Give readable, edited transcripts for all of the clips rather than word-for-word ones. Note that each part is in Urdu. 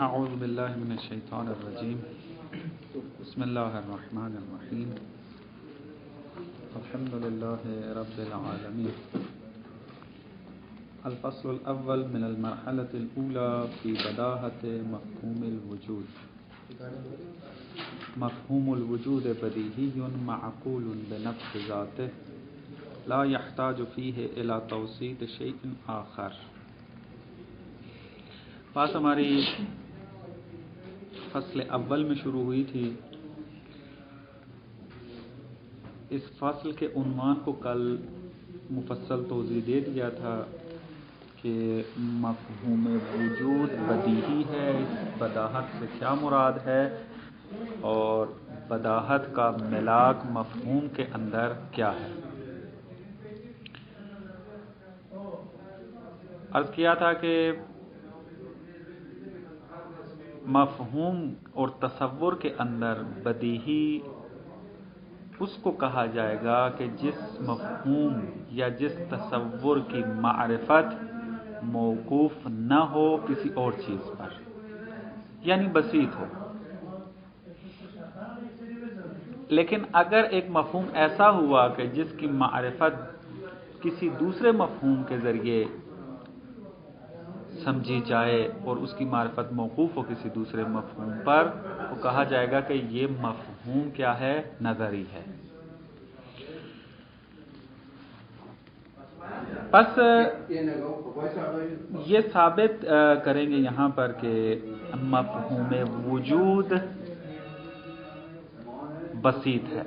اعوذ باللہ من الشیطان الرجیم بسم اللہ الرحمن الرحیم الحمد للہ رب العالمین الفصل الاول من المرحلة الاولى في بداهة مفهوم الوجود مفهوم الوجود بدیہی معقول بنفس ذاته لا يحتاج فيه الى توسيط شيء آخر۔ بات ہماری فصل اول میں شروع ہوئی تھی۔ اس فصل کے عنوان کو کل مفصل توضیح دے دیا تھا کہ مفہوم وجود بدیہی ہے، اس بداہت سے کیا مراد ہے اور بداہت کا ملاک مفہوم کے اندر کیا ہے۔ عرض کیا تھا کہ مفہوم اور تصور کے اندر بدیہی اس کو کہا جائے گا کہ جس مفہوم یا جس تصور کی معرفت موقوف نہ ہو کسی اور چیز پر، یعنی بسیط ہو۔ لیکن اگر ایک مفہوم ایسا ہوا کہ جس کی معرفت کسی دوسرے مفہوم کے ذریعے سمجھی جائے اور اس کی معرفت موقوف ہو کسی دوسرے مفہوم پر، وہ کہا جائے گا کہ یہ مفہوم کیا ہے؟ نظری ہے۔ بس یہ ثابت کریں گے یہاں پر کہ مفہوم وجود بسیط ہے۔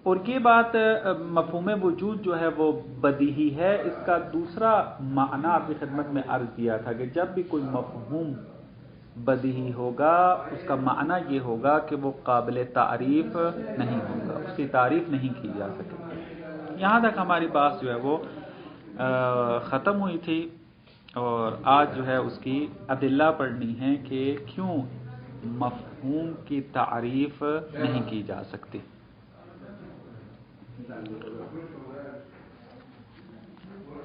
اور یہ بات مفہوم وجود جو ہے وہ بدیہی ہے، اس کا دوسرا معنی آپ کی خدمت میں عرض کیا تھا کہ جب بھی کوئی مفہوم بدیہی ہوگا اس کا معنی یہ ہوگا کہ وہ قابل تعریف نہیں ہوگا، اس کی تعریف نہیں کی جا سکے گی۔ یہاں تک ہماری بات جو ہے وہ ختم ہوئی تھی اور آج جو ہے اس کی ادلہ پڑھنی ہے کہ کیوں مفہوم کی تعریف نہیں کی جا سکتی۔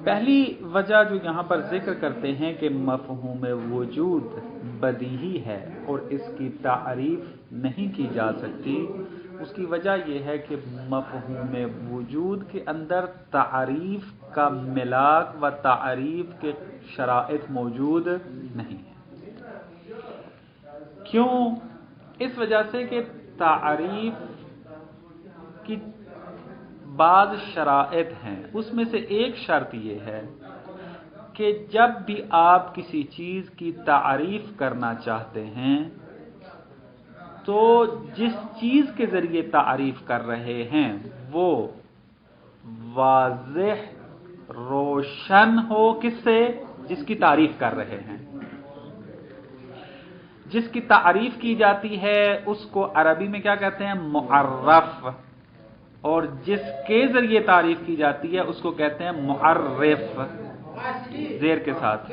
پہلی وجہ جو یہاں پر ذکر کرتے ہیں کہ مفہوم وجود بدیہی ہے اور اس کی تعریف نہیں کی جا سکتی، اس کی وجہ یہ ہے کہ مفہوم وجود کے اندر تعریف کا ملاک و تعریف کے شرائط موجود نہیں ہیں۔ کیوں؟ اس وجہ سے کہ تعریف کی بعض شرائط ہیں، اس میں سے ایک شرط یہ ہے کہ جب بھی آپ کسی چیز کی تعریف کرنا چاہتے ہیں تو جس چیز کے ذریعے تعریف کر رہے ہیں وہ واضح روشن ہو، کس سے؟ جس کی تعریف کر رہے ہیں۔ جس کی تعریف کی جاتی ہے اس کو عربی میں کیا کہتے ہیں؟ معرف، اور جس کے ذریعے تعریف کی جاتی ہے اس کو کہتے ہیں معرف، زیر کے ساتھ۔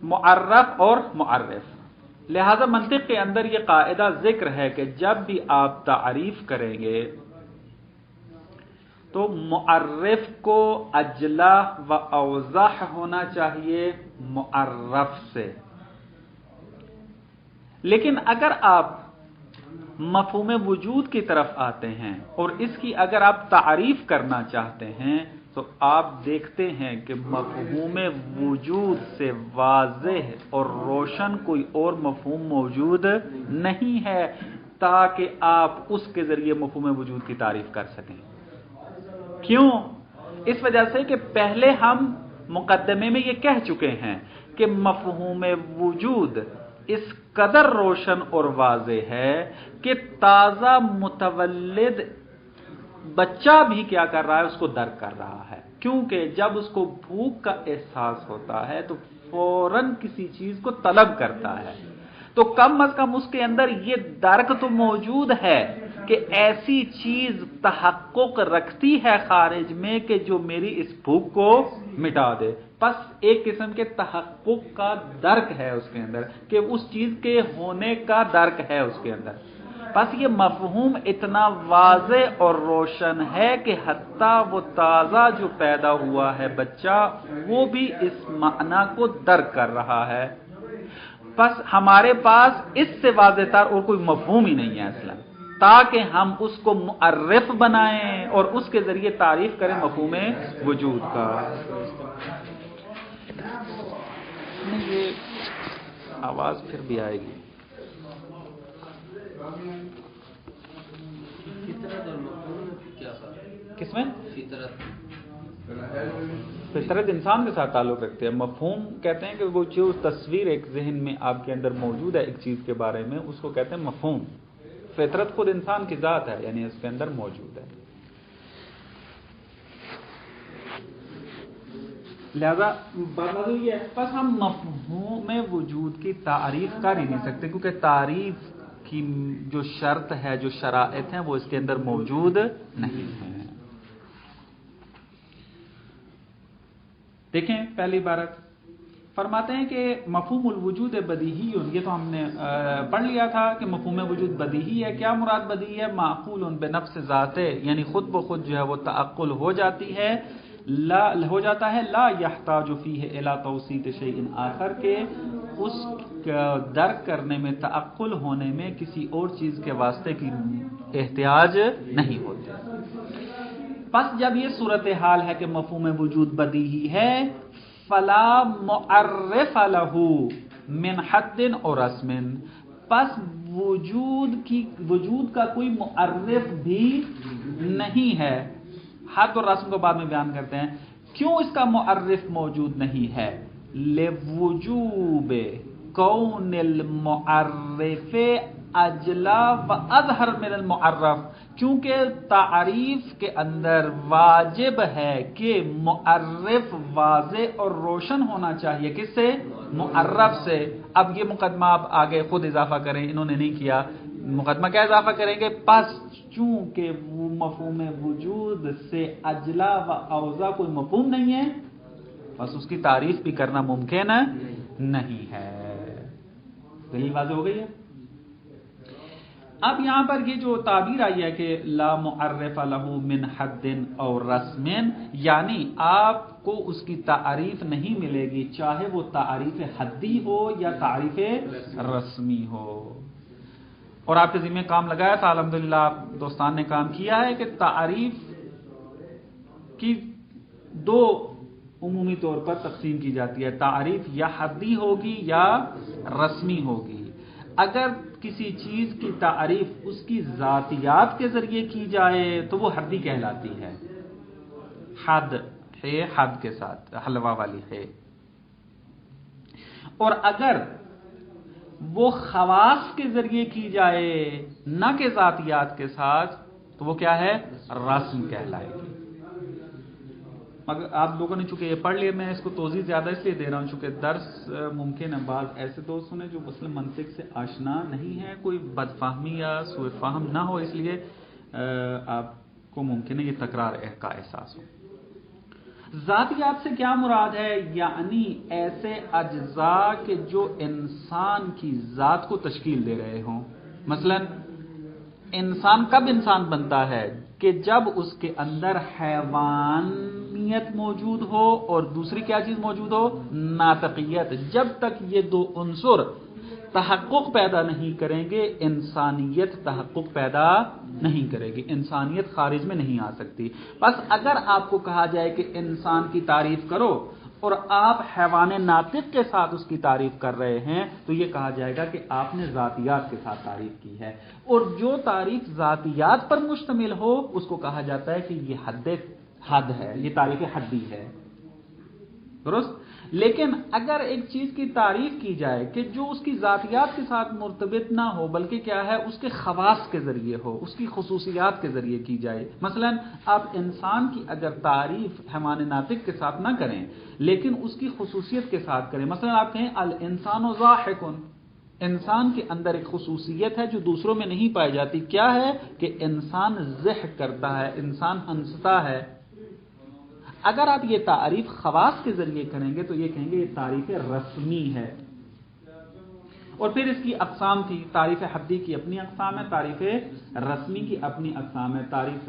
معرف اور معرف، لہذا منطق کے اندر یہ قاعدہ ذکر ہے کہ جب بھی آپ تعریف کریں گے تو معرف کو اجلا و اوضح ہونا چاہیے معرف سے۔ لیکن اگر آپ مفہوم وجود کی طرف آتے ہیں اور اس کی اگر آپ تعریف کرنا چاہتے ہیں تو آپ دیکھتے ہیں کہ مفہوم وجود سے واضح اور روشن کوئی اور مفہوم موجود نہیں ہے تاکہ آپ اس کے ذریعے مفہوم وجود کی تعریف کر سکیں۔ کیوں؟ اس وجہ سے کہ پہلے ہم مقدمے میں یہ کہہ چکے ہیں کہ مفہوم وجود اس قدر روشن اور واضح ہے کہ تازہ متولد بچہ بھی کیا کر رہا ہے؟ اس کو درک کر رہا ہے، کیونکہ جب اس کو بھوک کا احساس ہوتا ہے تو فوراً کسی چیز کو طلب کرتا ہے، تو کم از کم اس کے اندر یہ درک تو موجود ہے کہ ایسی چیز تحقق رکھتی ہے خارج میں کہ جو میری اس بھوک کو مٹا دے. پس ایک قسم کے تحقق کا درک ہے اس کے اندر کہ اس چیز کے ہونے کا درک ہے اس کے اندر. پس یہ مفہوم اتنا واضح اور روشن ہے کہ حتیٰ وہ تازہ جو پیدا ہوا ہے بچہ وہ بھی اس معنی کو درک کر رہا ہے. پس ہمارے پاس اس سے واضح تر اور کوئی مفہوم ہی نہیں ہے اصلا، تاکہ ہم اس کو معرف بنائیں اور اس کے ذریعے تعریف کریں مفہوم وجود کا. یہ آواز پھر بھی آئے گی. کس میں؟ فطرت انسان کے ساتھ تعلق رکھتے ہیں. مفہوم کہتے ہیں کہ وہ جو تصویر ایک ذہن میں آپ کے اندر موجود ہے ایک چیز کے بارے میں، اس کو کہتے ہیں مفہوم. فطرت خود انسان کی ذات ہے، یعنی اس کے اندر موجود ہے. لہذا بات یہ ہے، بس ہم مفہوم وجود کی تعریف کر ہی نہیں سکتے کیونکہ تعریف کی جو شرط ہے، جو شرائط ہیں، وہ اس کے اندر موجود نہیں ہیں. دیکھیں پہلی عبارت فرماتے ہیں کہ مفہوم الوجود بدیہی، یہ تو ہم نے پڑھ لیا تھا کہ مفہوم وجود بدیہی ہے. کیا مراد بدیہی ہے؟ معقول بنفس ذاتے، یعنی خود بخود جو ہے وہ تعقل ہو جاتی ہے، ہو جاتا ہے. لا یحتاج فیہ الی توصیف شیء آخر، کے اس درک کرنے میں، تعقل ہونے میں کسی اور چیز کے واسطے کی احتیاج نہیں ہوتی. پس جب یہ صورتحال ہے کہ مفہوم وجود بدیہی ہے، فلا معرف لہ من حد اور رسم، پس وجود کا کوئی معرف بھی نہیں ہے. حد اور رسم کو بعد میں بیان کرتے ہیں. کیوں اس کا معرف موجود نہیں ہے؟ لوجوب کون المعرف اجلا و اظہر من المعرف، کیونکہ تعریف کے اندر واجب ہے کہ معرف واضح اور روشن ہونا چاہیے. کس سے؟ معرف سے. اب یہ مقدمہ آپ آگے خود اضافہ کریں، انہوں نے نہیں کیا. مقدمہ کیا اضافہ کریں گے؟ پس چونکہ وہ مفہوم وجود سے اجلا و اوضح کوئی مفہوم نہیں ہے، بس اس کی تعریف بھی کرنا ممکن نہیں ہے. دلیل واضح ہو گئی ہے. اب یہاں پر یہ جو تعبیر آئی ہے کہ لا معرف لہ من حد اور رسم، یعنی آپ کو اس کی تعریف نہیں ملے گی چاہے وہ تعریف حدی ہو یا تعریف رسمی ہو. اور آپ کے ذمہ کام لگایا تھا، الحمدللہ آپ دوستان نے کام کیا ہے کہ تعریف کی دو عمومی طور پر تقسیم کی جاتی ہے. تعریف یا حدی ہوگی یا رسمی ہوگی. اگر کسی چیز کی تعریف اس کی ذاتیات کے ذریعے کی جائے تو وہ حدی کہلاتی ہے. حد ہے، حد کے ساتھ حلوہ والی ہے. اور اگر وہ خواص کے ذریعے کی جائے نہ کہ ذاتیات کے ساتھ تو وہ کیا ہے؟ رسم کہلائے گی. مگر آپ لوگوں نے چونکہ یہ پڑھ لیا، میں اس کو توضیح زیادہ اس لیے دے رہا ہوں چونکہ درس ممکن ہے بعض ایسے دوست ہیں جو مسلم منطق سے آشنا نہیں ہے، کوئی بد فہمی یا سوء فہم نہ ہو، اس لیے آپ کو ممکن ہے یہ تکرار کا احساس ہو. ذاتیات سے کیا مراد ہے؟ یعنی ایسے اجزاء کہ جو انسان کی ذات کو تشکیل دے رہے ہوں. مثلا انسان کب انسان بنتا ہے؟ کہ جب اس کے اندر حیوانیت موجود ہو اور دوسری کیا چیز موجود ہو؟ ناطقیت. جب تک یہ دو عنصر تحقق پیدا نہیں کریں گے انسانیت تحقق پیدا نہیں کرے گی، انسانیت خارج میں نہیں آ سکتی. بس اگر آپ کو کہا جائے کہ انسان کی تعریف کرو اور آپ حیوان ناطق کے ساتھ اس کی تعریف کر رہے ہیں تو یہ کہا جائے گا کہ آپ نے ذاتیات کے ساتھ تعریف کی ہے. اور جو تعریف ذاتیات پر مشتمل ہو اس کو کہا جاتا ہے کہ یہ حد ہے، یہ تعریف حدی ہے. درست؟ لیکن اگر ایک چیز کی تعریف کی جائے کہ جو اس کی ذاتیات کے ساتھ مرتبط نہ ہو بلکہ کیا ہے اس کے خواص کے ذریعے ہو، اس کی خصوصیات کے ذریعے کی جائے. مثلا آپ انسان کی اگر تعریف حیوان ناطق کے ساتھ نہ کریں لیکن اس کی خصوصیت کے ساتھ کریں. مثلا آپ کہیں الانسان ضاحک، انسان کے اندر ایک خصوصیت ہے جو دوسروں میں نہیں پائی جاتی. کیا ہے؟ کہ انسان ضحک کرتا ہے، انسان ہنستا ہے. اگر آپ یہ تعریف خواص کے ذریعے کریں گے تو یہ کہیں گے یہ تعریف رسمی ہے. اور پھر اس کی اقسام تھی. تعریف حدی کی اپنی اقسام ہے، تعریف رسمی کی اپنی اقسام ہے. تعریف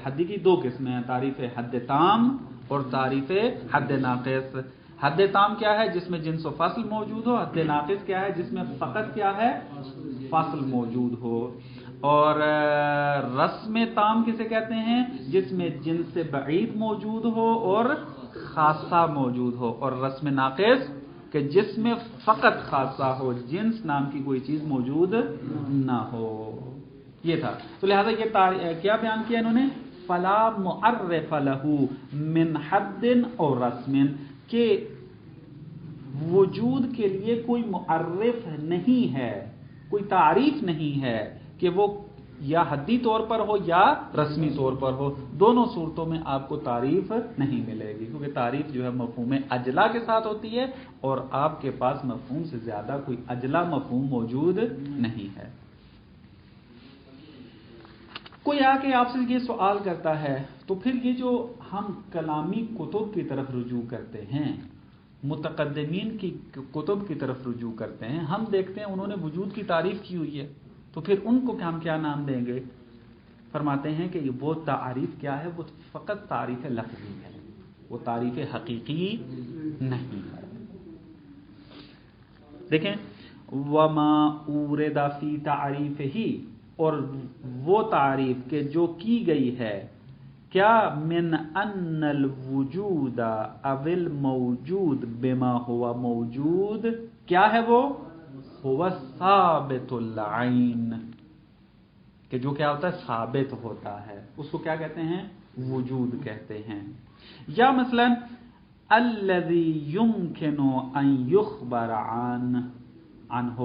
حدی کی دو قسمیں ہیں، تعریف حد تام اور تعریف حد ناقص. حد تام کیا ہے؟ جس میں جنس و فصل موجود ہو. حد ناقص کیا ہے؟ جس میں فقط کیا ہے؟ فصل موجود ہو. اور رسم تام کسے کہتے ہیں؟ جس میں جنس سے بعید موجود ہو اور خاصہ موجود ہو. اور رسم ناقص کہ جس میں فقط خاصہ ہو، جنس نام کی کوئی چیز موجود نہ ہو. یہ تھا. تو لہذا یہ کیا بیان کیا انہوں نے؟ فلا معرف له من حد اور رسم، کہ وجود کے لیے کوئی معرف نہیں ہے، کوئی تعریف نہیں ہے کہ وہ یا حدی طور پر ہو یا رسمی طور پر ہو. دونوں صورتوں میں آپ کو تعریف نہیں ملے گی، کیونکہ تعریف جو ہے مفہوم اجلا کے ساتھ ہوتی ہے اور آپ کے پاس مفہوم سے زیادہ کوئی اجلا مفہوم موجود نہیں ہے. کوئی آ کے آپ سے یہ سوال کرتا ہے تو پھر یہ جو ہم کلامی کتب کی طرف رجوع کرتے ہیں، متقدمین کی کتب کی طرف رجوع کرتے ہیں، ہم دیکھتے ہیں انہوں نے وجود کی تعریف کی ہوئی ہے، تو پھر ان کو ہم کیا نام دیں گے؟ فرماتے ہیں کہ وہ تعریف کیا ہے؟ وہ فقط تعریف لفظی ہے، وہ تعریف حقیقی نہیں ہے. دیکھیں وما اورد فی تعریفہ، اور وہ تعریف کہ جو کی گئی ہے کیا من ان الوجود او الموجود بما ہوا موجود، کیا ہے وہ؟ ہوا ثابت العین، کہ جو کیا ہوتا ہے؟ ثابت ہوتا ہے. اس کو کیا کہتے ہیں؟ وجود کہتے ہیں. یا مثلا الذی یمکن ان یخبر عنہ،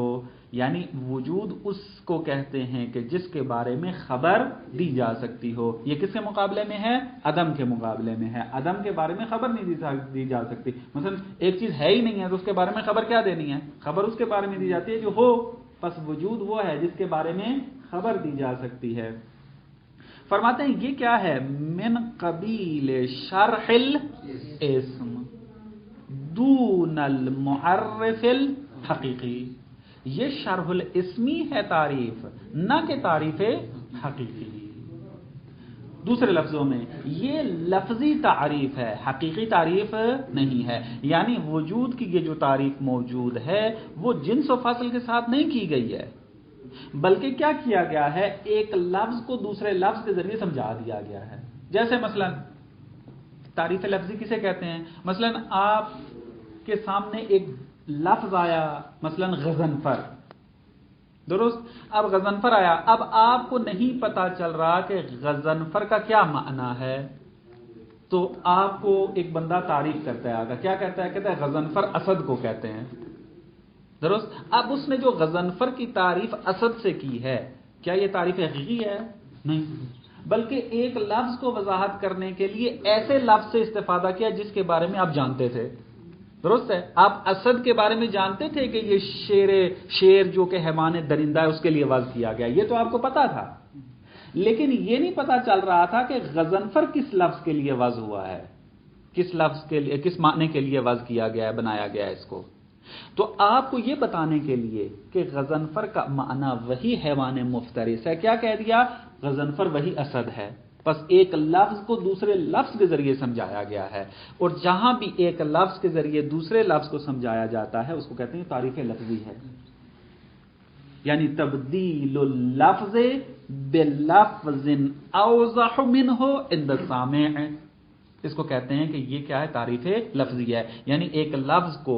یعنی وجود اس کو کہتے ہیں کہ جس کے بارے میں خبر دی جا سکتی ہو. یہ کس کے مقابلے میں ہے؟ عدم کے مقابلے میں ہے. عدم کے بارے میں خبر نہیں دی جا سکتی. مثلا ایک چیز ہے ہی نہیں ہے تو اس کے بارے میں خبر کیا دینی ہے؟ خبر اس کے بارے میں دی جاتی ہے جو ہو. پس وجود وہ ہے جس کے بارے میں خبر دی جا سکتی ہے. فرماتے ہیں یہ کیا ہے؟ من قبیل شرح الاسم دون المعرف الحقیقی. یہ شرح الاسمی ہے تعریف، نہ کہ تعریف حقیقی. دوسرے لفظوں میں یہ لفظی تعریف ہے، حقیقی تعریف نہیں ہے. یعنی وجود کی یہ جو تعریف موجود ہے وہ جنس و فصل کے ساتھ نہیں کی گئی ہے، بلکہ کیا کیا گیا ہے؟ ایک لفظ کو دوسرے لفظ کے ذریعے سمجھا دیا گیا ہے. جیسے مثلا تعریف لفظی کسے کہتے ہیں؟ مثلا آپ کے سامنے ایک لفظ آیا، مثلا غضنفر، درست؟ اب غضنفر آیا، اب آپ کو نہیں پتا چل رہا کہ غضنفر کا کیا معنی ہے، تو آپ کو ایک بندہ تعریف کرتا ہے آگا. کیا کہتا ہے؟ کہتا ہے غضنفر اسد کو کہتے ہیں، درست؟ اب اس نے جو غضنفر کی تعریف اسد سے کی ہے، کیا یہ تعریف حقیقی ہے؟ نہیں، بلکہ ایک لفظ کو وضاحت کرنے کے لیے ایسے لفظ سے استفادہ کیا جس کے بارے میں آپ جانتے تھے، درست ہے؟ آپ اسد کے بارے میں جانتے تھے کہ یہ شیر جو کہ حیوان درندہ ہے اس کے لیے وضع کیا گیا، یہ تو آپ کو پتا تھا، لیکن یہ نہیں پتا چل رہا تھا کہ غضنفر کس لفظ کے لیے وضع ہوا ہے، کس لفظ کے لیے، کس معنی کے لیے وضع کیا گیا ہے، بنایا گیا ہے اس کو. تو آپ کو یہ بتانے کے لیے کہ غضنفر کا معنی وہی حیوان مفترس ہے، کیا کہہ دیا؟ غضنفر وہی اسد ہے. بس ایک لفظ کو دوسرے لفظ کے ذریعے سمجھایا گیا ہے، اور جہاں بھی ایک لفظ کے ذریعے دوسرے لفظ کو سمجھایا جاتا ہے اس کو کہتے ہیں تعریف لفظی ہے. یعنی تبدیل اللفظ بلفظ اوضح منہ عند السامع، اس کو کہتے ہیں کہ یہ کیا ہے؟ تعریف لفظی ہے. یعنی ایک لفظ کو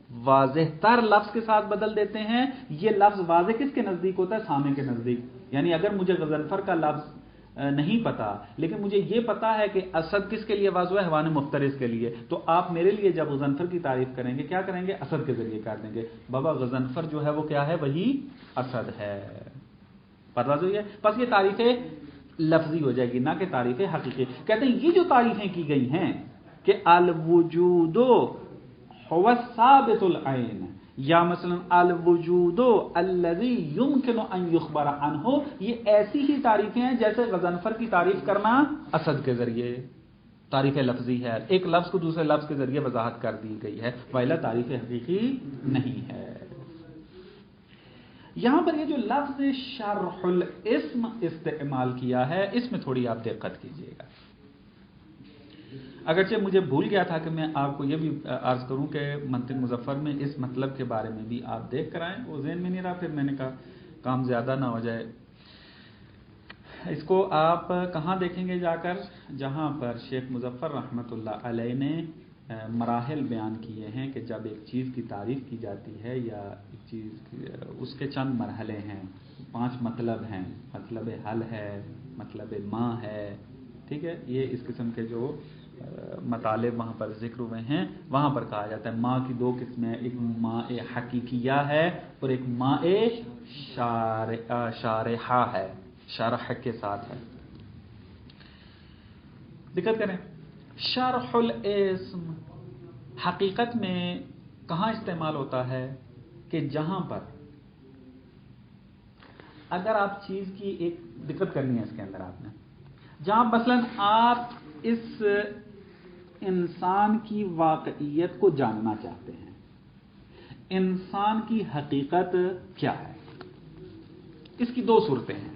واضح تر لفظ کے ساتھ بدل دیتے ہیں. یہ لفظ واضح کس کے نزدیک ہوتا ہے؟ سامع کے نزدیک. یعنی اگر مجھے غضنفر کا لفظ نہیں پتا لیکن مجھے یہ پتا ہے کہ اسد کس کے لیے وضع ہے؟ حیوان مفترس کے لیے، تو آپ میرے لیے جب غضنفر کی تعریف کریں گے کیا کریں گے؟ اسد کے ذریعے کر دیں گے. بابا غضنفر جو ہے وہ کیا ہے؟ وہی اسد ہے. پتہ جو ہے، بس یہ تعریف لفظی ہو جائے گی، نہ کہ تعریف حقیقی. کہتے ہیں یہ جو تعریفیں کی گئی ہیں کہ الوجود هو ثابت العین، یا مثلا الوجود الذی یمکن ان یخبر عنہ، یہ ایسی ہی تعریفیں ہیں جیسے غضنفر کی تعریف کرنا اسد کے ذریعے، تعریف لفظی ہے، ایک لفظ کو دوسرے لفظ کے ذریعے وضاحت کر دی گئی ہے، وإلا تعریف حقیقی نہیں ہے۔ یہاں پر یہ جو لفظ شرح الاسم استعمال کیا ہے، اس میں تھوڑی آپ دقت کیجئے گا۔ اگرچہ مجھے بھول گیا تھا کہ میں آپ کو یہ بھی عرض کروں کہ منطق مظفر میں اس مطلب کے بارے میں بھی آپ دیکھ کر آئیں، وہ ذہن میں نہیں رہا، پھر میں نے کہا کام زیادہ نہ ہو جائے۔ اس کو آپ کہاں دیکھیں گے جا کر؟ جہاں پر شیخ مظفر رحمۃ اللہ علیہ نے مراحل بیان کیے ہیں کہ جب ایک چیز کی تعریف کی جاتی ہے یا ایک چیز اس کے چند مرحلے ہیں، 5 مطلب ہیں، مطلب حل ہے، مطلب ماں ہے، ٹھیک ہے، یہ اس قسم کے جو مطالب وہاں پر ذکر ہوئے ہیں، وہاں پر کہا جاتا ہے ماں کی 2 قسمیں، ایک ماں حقیقیہ ہے اور ایک ماں شارحہ ہے، شرح کے ساتھ ہے۔ دقت کریں، شرح الاسم حقیقت میں کہاں استعمال ہوتا ہے کہ جہاں پر اگر آپ چیز کی ایک دقت کرنی ہے اس کے اندر آپ نے، جہاں مثلا آپ اس انسان کی واقعیت کو جاننا چاہتے ہیں، انسان کی حقیقت کیا ہے، اس کی 2 صورتیں ہیں،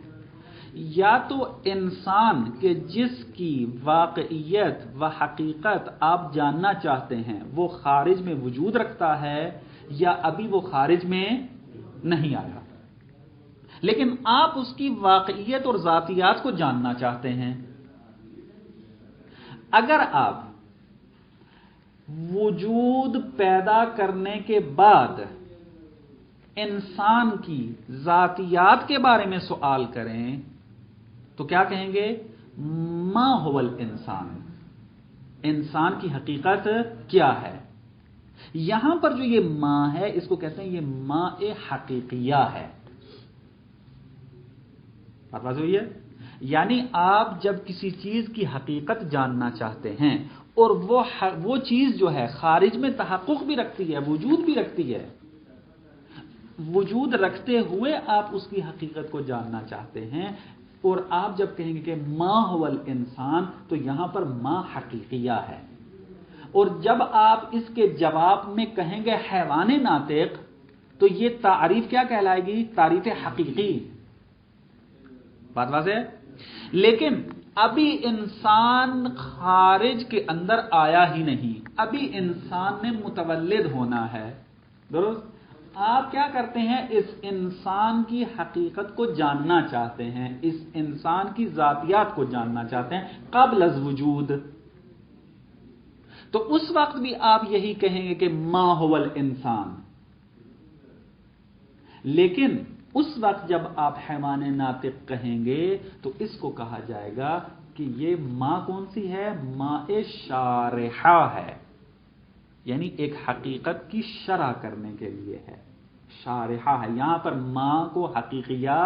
یا تو انسان کے جس کی واقعیت و حقیقت آپ جاننا چاہتے ہیں وہ خارج میں وجود رکھتا ہے یا ابھی وہ خارج میں نہیں آیا، لیکن آپ اس کی واقعیت اور ذاتیات کو جاننا چاہتے ہیں۔ اگر آپ وجود پیدا کرنے کے بعد انسان کی ذاتیات کے بارے میں سوال کریں تو کیا کہیں گے؟ ما هو الانسان، انسان کی حقیقت کیا ہے؟ یہاں پر جو یہ ما ہے اس کو کہتے ہیں یہ ما حقیقیہ ہے۔ بات واضح ہوئی ہے؟ یعنی آپ جب کسی چیز کی حقیقت جاننا چاہتے ہیں اور وہ چیز جو ہے خارج میں تحقق بھی رکھتی ہے، وجود بھی رکھتی ہے، وجود رکھتے ہوئے آپ اس کی حقیقت کو جاننا چاہتے ہیں، اور آپ جب کہیں گے کہ ما هو الانسان تو یہاں پر ما حقیقیہ ہے، اور جب آپ اس کے جواب میں کہیں گے حیوان ناطق تو یہ تعریف کیا کہلائے گی؟ تعریف حقیقی۔ بات واضح ہے؟ لیکن ابھی انسان خارج کے اندر آیا ہی نہیں، ابھی انسان نے متولد ہونا ہے، درست؟ آپ کیا کرتے ہیں؟ اس انسان کی حقیقت کو جاننا چاہتے ہیں، اس انسان کی ذاتیات کو جاننا چاہتے ہیں قبل از وجود، تو اس وقت بھی آپ یہی کہیں گے کہ ما هو الانسان۔ لیکن اس وقت جب آپ حیوان ناطق کہیں گے تو اس کو کہا جائے گا کہ یہ ماں کون سی ہے؟ ماں شارحہ ہے، یعنی ایک حقیقت کی شرح کرنے کے لیے ہے، شارحہ ہے۔ یہاں پر ماں کو حقیقیہ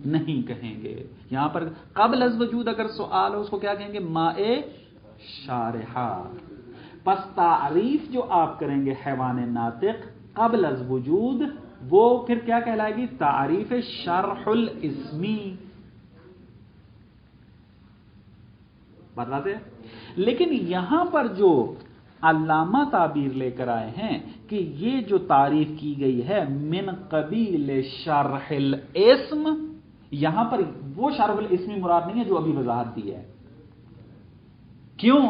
نہیں کہیں گے، یہاں پر قبل از وجود اگر سوال ہو اس کو کیا کہیں گے؟ ماں شارحہ۔ پس تعریف جو آپ کریں گے حیوان ناطق قبل از وجود، وہ پھر کیا کہلائے گی؟ تعریف شرح الاسمی۔ بات واضح ہے؟ لیکن یہاں پر جو علامہ تعبیر لے کر آئے ہیں کہ یہ جو تعریف کی گئی ہے من قبیل شرح الاسم، یہاں پر وہ شرح الاسمی مراد نہیں ہے جو ابھی وضاحت دی ہے۔ کیوں؟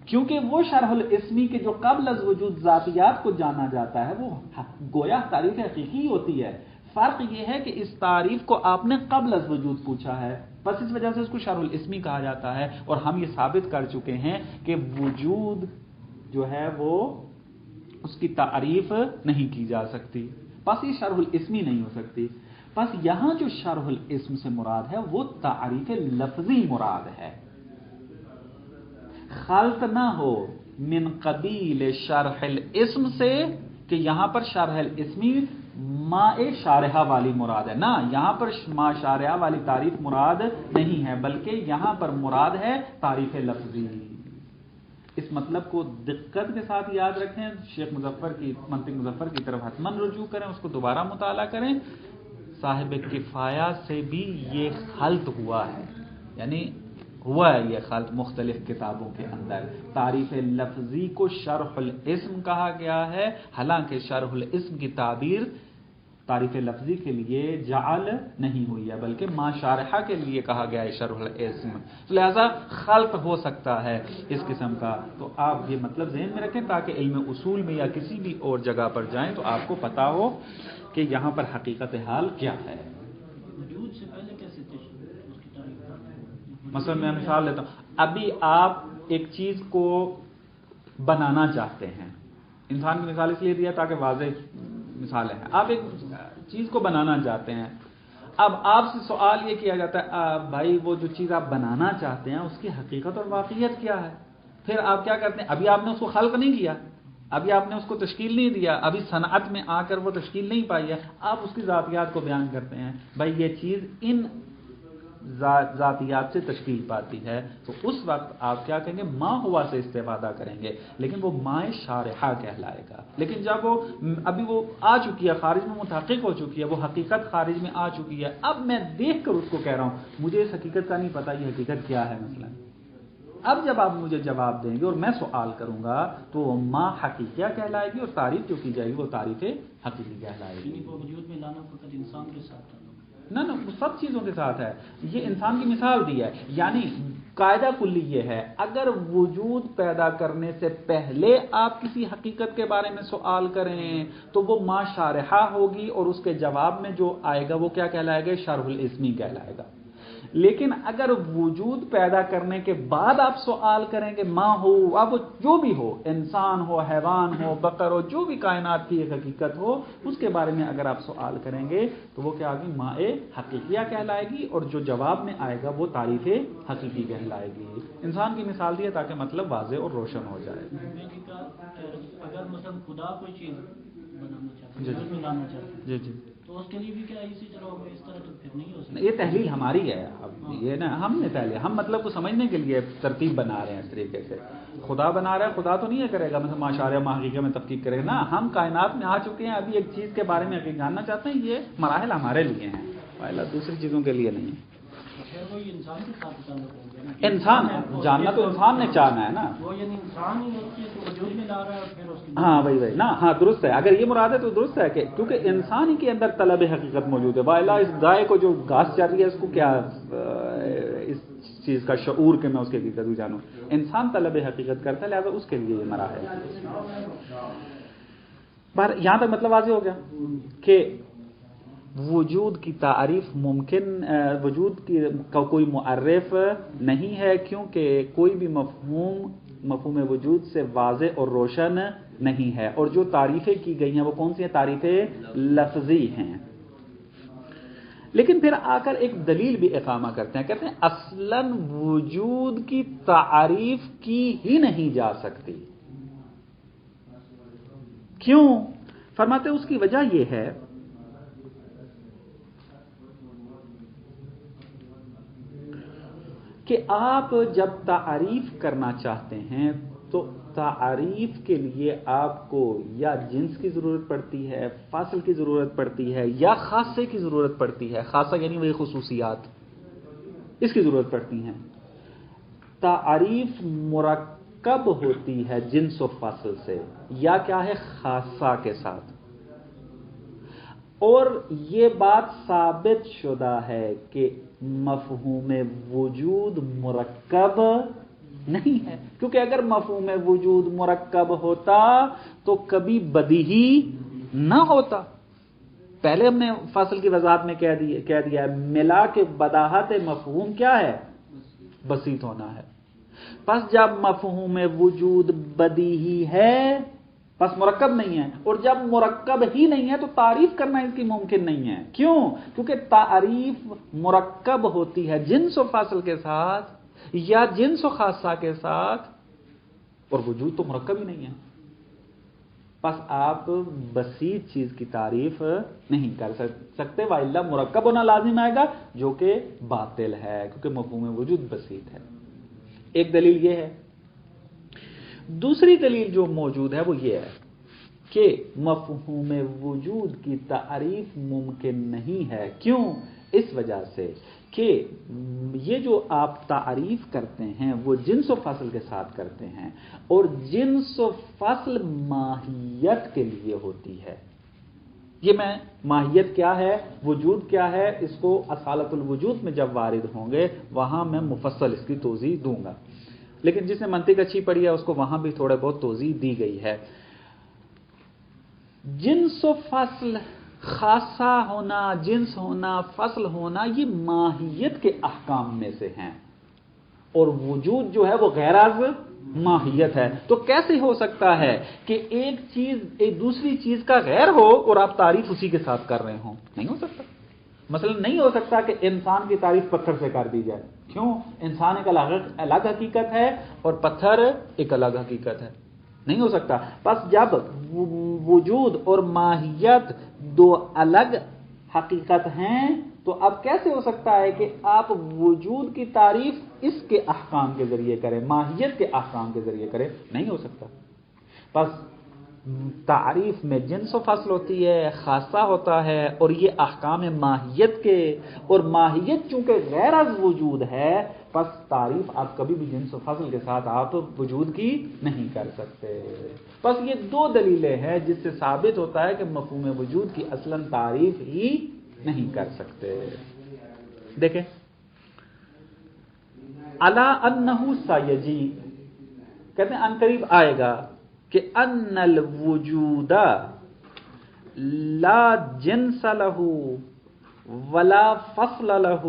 کیونکہ وہ شرح الاسمی کے جو قبل از وجود ذاتیات کو جانا جاتا ہے وہ گویا تعریف حقیقی ہوتی ہے، فرق یہ ہے کہ اس تعریف کو آپ نے قبل از وجود پوچھا ہے، بس اس وجہ سے اس کو شرح الاسمی کہا جاتا ہے، اور ہم یہ ثابت کر چکے ہیں کہ وجود جو ہے وہ اس کی تعریف نہیں کی جا سکتی، بس یہ شرح الاسمی نہیں ہو سکتی۔ بس یہاں جو شرح الاسم سے مراد ہے وہ تعریف لفظی مراد ہے، خلط نہ ہو من قبیل شرح الاسم سے کہ یہاں پر شرح الاسمی ما شارحہ والی مراد ہے، نہ، یہاں پر ما شارحہ والی تعریف مراد نہیں ہے، بلکہ یہاں پر مراد ہے تعریف لفظی۔ اس مطلب کو دقت کے ساتھ یاد رکھیں، شیخ مظفر کی منطق مظفر کی طرف حتماً رجوع کریں، اس کو دوبارہ مطالعہ کریں۔ صاحب کفایہ سے بھی یہ خلط ہوا ہے، یعنی ہوا ہے یہ خلط مختلف کتابوں کے اندر۔ تعریف لفظی کو شرح الاسم کہا گیا ہے، حالانکہ شرح الاسم کی تعبیر تعریف لفظی کے لیے جعل نہیں ہوئی ہے، بلکہ ما شارحہ کے لیے کہا گیا ہے شرح الاسم، لہذا خلط ہو سکتا ہے اس قسم کا۔ تو آپ یہ مطلب ذہن میں رکھیں تاکہ علم اصول میں یا کسی بھی اور جگہ پر جائیں تو آپ کو پتا ہو کہ یہاں پر حقیقت حال کیا ہے۔ وجود سے پہلے کیسے اس کی تعریف؟ مثلا میں مثال لیتا ہوں، ابھی آپ ایک چیز کو بنانا چاہتے ہیں، انسان کی مثال اس لیے دیا تاکہ واضح مثالیں ہیں۔ آپ ایک چیز کو بنانا چاہتے ہیں، اب آپ سے سوال یہ کیا جاتا ہے بھائی وہ جو چیز آپ بنانا چاہتے ہیں اس کی حقیقت اور واقعیت کیا ہے؟ پھر آپ کیا کرتے ہیں؟ ابھی آپ نے اس کو خلق نہیں کیا، ابھی آپ نے اس کو تشکیل نہیں دیا، ابھی صنعت میں آ کر وہ تشکیل نہیں پائی ہے، آپ اس کی ذاتیات کو بیان کرتے ہیں، بھائی یہ چیز ان ذاتیات سے تشکیل پاتی ہے، تو اس وقت آپ کیا کہیں گے؟ ما ہوا سے استفادہ کریں گے، لیکن وہ ما شارحہ کہلائے گا۔ لیکن جب وہ ابھی وہ آ چکی ہے، خارج میں متحقق ہو چکی ہے، وہ حقیقت خارج میں آ چکی ہے، اب میں دیکھ کر اس کو کہہ رہا ہوں مجھے اس حقیقت کا نہیں پتا یہ حقیقت کیا ہے مثلا۔ اب جب آپ مجھے جواب دیں گے اور میں سوال کروں گا تو وہ ما حقیقیہ کہلائے گی، اور تعریف جو کی جائے گی وہ تعریف حقیقی کہلائے گی۔ یعنی وہ وجود میں لانا فقط انسان کے ساتھ ہے؟ نہ وہ سب چیزوں کے ساتھ ہے۔ یہ انسان کی مثال دی ہے، یعنی قاعدہ کلی یہ ہے، اگر وجود پیدا کرنے سے پہلے آپ کسی حقیقت کے بارے میں سوال کریں تو وہ ما شارحہ ہوگی، اور اس کے جواب میں جو آئے گا وہ کیا کہلائے گا؟ شرح الاسمی کہلائے گا۔ لیکن اگر وجود پیدا کرنے کے بعد آپ سوال کریں گے ما ہو، اب جو بھی ہو، انسان ہو، حیوان ہو، بقر ہو، جو بھی کائنات کی ایک حقیقت ہو، اس کے بارے میں اگر آپ سوال کریں گے تو وہ کیا ہوگی؟ ما حقیقیہ کہلائے گی، اور جو جواب میں آئے گا وہ تعریف حقیقی کہلائے گی۔ انسان کی مثال دی ہے تاکہ مطلب واضح اور روشن ہو جائے۔ اگر مثلا خدا کوئی چیز بنانا چاہتا جی ہے، لانا چاہتا ہے، جی تو اس کے لیے بھی کیا اسی طرح ہوگا؟ اس طرح تو پھر نہیں ہو سکتا۔ یہ تحلیل ہماری ہے، اب یہ نا ہم نے پہلے ہم مطلب کو سمجھنے کے لیے ترتیب بنا رہے ہیں اس طریقے سے۔ خدا بنا رہا ہے، خدا تو نہیں کرے گا مثلا ماشاءاللہ ما حقیقت میں تفکیک کرے گا، نا ہم کائنات میں آ چکے ہیں، ابھی ایک چیز کے بارے میں حقیقت جاننا چاہتے ہیں، یہ مراحل ہمارے لیے ہیں، دوسری چیزوں کے لیے نہیں ہے۔ پھر وہ انسان کے ساتھ تعلق ہو گیا نا، انسان جاننا تو انسان نے چاہنا ہے نا، وہ یعنی انسان ہی اس چیز کو وجود میں لا رہا ہے، اور پھر اس کی ہاں وہی نا، ہاں درست ہے، اگر یہ مراد ہے تو درست ہے کہ کیونکہ انسان ہی کے اندر طلب حقیقت موجود ہے۔ والا اس گائے کو جو گھاس چر رہی ہے اس کو کیا اس چیز کا شعور کہ میں اس کی حقیقت کو جانوں، انسان طلب حقیقت کرتا ہے، لہذا اس کے لیے یہ مراحل ہے۔ پر یہاں تک مطلب واضح ہو گیا کہ وجود کی تعریف ممکن، وجود کا کوئی معرف نہیں ہے، کیونکہ کوئی بھی مفہوم وجود سے واضح اور روشن نہیں ہے، اور جو تعریفیں کی گئی ہیں وہ کون سی ہیں؟ تعریفیں لفظی ہیں۔ لیکن پھر آ کر ایک دلیل بھی اقامہ کرتے ہیں، کہتے ہیں اصلاً وجود کی تعریف کی ہی نہیں جا سکتی۔ کیوں؟ فرماتے ہیں اس کی وجہ یہ ہے کہ آپ جب تعریف کرنا چاہتے ہیں تو تعریف کے لیے آپ کو یا جنس کی ضرورت پڑتی ہے، فاصل کی ضرورت پڑتی ہے، یا خاصے کی ضرورت پڑتی ہے۔ خاصہ یعنی وہی خصوصیات، اس کی ضرورت پڑتی ہیں۔ تعریف مرکب ہوتی ہے جنس و فاصل سے، یا کیا ہے؟ خاصہ کے ساتھ۔ اور یہ بات ثابت شدہ ہے کہ مفہوم وجود مرکب نہیں ہے، کیونکہ اگر مفہوم وجود مرکب ہوتا تو کبھی بدیہی نہ ہوتا۔ پہلے ہم نے فاصل کی وضاحت میں کہہ دیا ہے، ملا کے بداہت مفہوم کیا ہے؟ بسیط ہونا ہے۔ پس جب مفہوم وجود بدیہی ہے پس مرکب نہیں ہے، اور جب مرکب ہی نہیں ہے تو تعریف کرنا اس کی ممکن نہیں ہے۔ کیوں؟ کیونکہ تعریف مرکب ہوتی ہے جنس و فاصل کے ساتھ یا جنس و خاصہ کے ساتھ، اور وجود تو مرکب ہی نہیں ہے۔ پس آپ بسیط چیز کی تعریف نہیں کر سکتے، وإلا مرکب ہونا لازم آئے گا جو کہ باطل ہے، کیونکہ مفہوم وجود بسیط ہے۔ ایک دلیل یہ ہے۔ دوسری دلیل جو موجود ہے وہ یہ ہے کہ مفہوم وجود کی تعریف ممکن نہیں ہے. کیوں؟ اس وجہ سے کہ یہ جو آپ تعریف کرتے ہیں وہ جنس و فصل کے ساتھ کرتے ہیں، اور جنس و فصل ماہیت کے لیے ہوتی ہے. یہ میں ماہیت کیا ہے، وجود کیا ہے، اس کو اصالت الوجود میں جب وارد ہوں گے وہاں میں مفصل اس کی توضیح دوں گا، لیکن جس نے منطق اچھی پڑھی ہے اس کو وہاں بھی تھوڑے بہت توضیح دی گئی ہے. جنس و فصل، خاصہ ہونا، جنس ہونا، فصل ہونا، یہ ماہیت کے احکام میں سے ہیں، اور وجود جو ہے وہ غیر از ماہیت ہے. تو کیسے ہو سکتا ہے کہ ایک چیز ایک دوسری چیز کا غیر ہو اور آپ تعریف اسی کے ساتھ کر رہے ہوں؟ نہیں ہو سکتا. مثلا نہیں ہو سکتا کہ انسان کی تعریف پتھر سے کر دی جائے. کیوں؟ انسان ایک الگ حقیقت ہے اور پتھر ایک الگ حقیقت ہے. نہیں ہو سکتا. بس جب وجود اور ماہیت دو الگ حقیقت ہیں تو اب کیسے ہو سکتا ہے کہ آپ وجود کی تعریف اس کے احکام کے ذریعے کریں، ماہیت کے احکام کے ذریعے کریں؟ نہیں ہو سکتا. بس تعریف میں جنس و فصل ہوتی ہے، خاصہ ہوتا ہے، اور یہ احکام ماہیت کے، اور ماہیت چونکہ غیر از وجود ہے پس تعریف آپ کبھی بھی جنس و فصل کے ساتھ آپ وجود کی نہیں کر سکتے. بس یہ دو دلیلیں ہیں جس سے ثابت ہوتا ہے کہ مفہوم وجود کی اصلاً تعریف ہی نہیں کر سکتے. دیکھیں الا انہ سیجی، کہتے ہیں ان قریب آئے گا کہ ان الوجود لا جنس لہ ولا فصل لہ